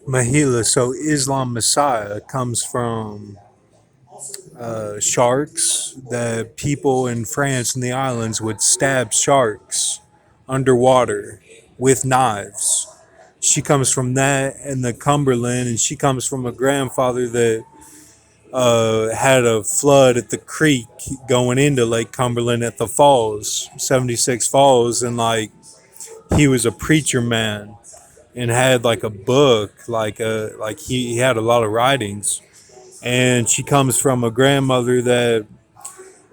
Mahila, so Islam Messiah comes from sharks. The people in France and the islands would stab sharks underwater with knives. She comes from that and the Cumberland, and she comes from a grandfather that had a flood at the creek going into Lake Cumberland at the falls, 76 Falls, and like he was a preacher man and had like a book, like he had a lot of writings. And she comes from a grandmother that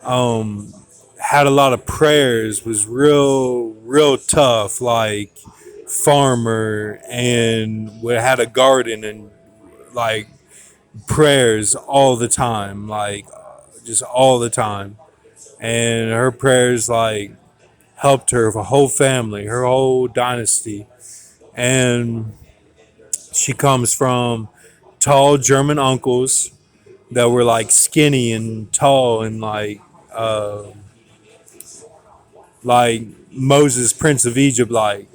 um, had a lot of prayers, was real tough, like farmer, and had a garden and like prayers all the time, like just all the time. And her prayers like helped her whole family, her whole dynasty. And she comes from tall German uncles that were like skinny and tall and like Moses, Prince of Egypt, like.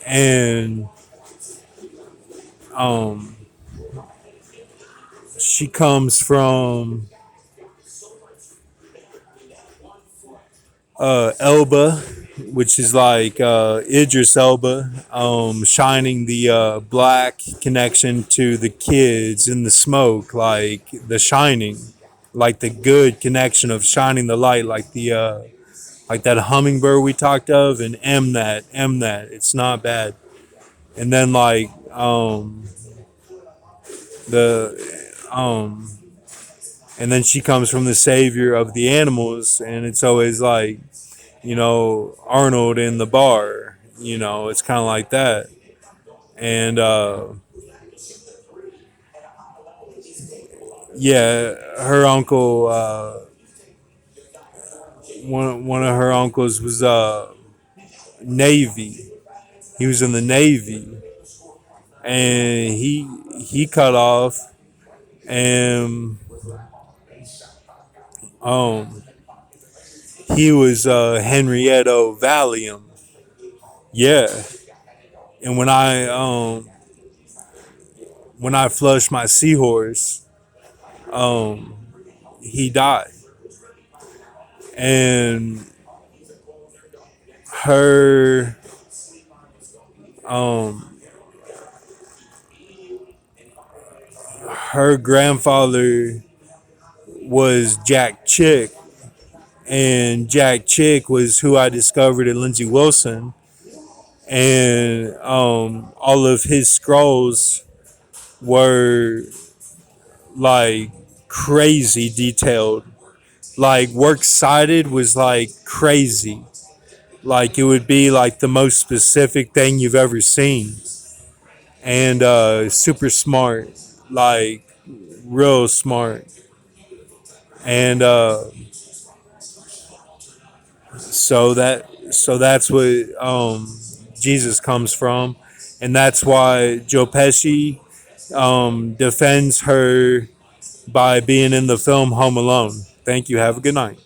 And um, she comes from Elba, which is like Idris Elba, shining the black connection to the kids in the smoke, like The Shining, like the good connection of shining the light, like that hummingbird we talked of, and M that, it's not bad. And then like the and then she comes from the savior of the animals, and it's always like, Arnold in the bar, it's kind of like that. And yeah, her uncle, one of her uncles was Navy. He was in the Navy, and he cut off, and um he was Henrietta Valium. Yeah. And when I flushed my seahorse, um he died. And her um her grandfather was Jack Chick, and Jack Chick was who I discovered at Lindsey Wilson. And all of his scrolls were like crazy detailed. Like works cited was like crazy. Like it would be like the most specific thing you've ever seen. And super smart, like real smart. And so that's what Jesus comes from, and that's why Joe Pesci defends her by being in the film Home Alone. Thank you. Have a good night.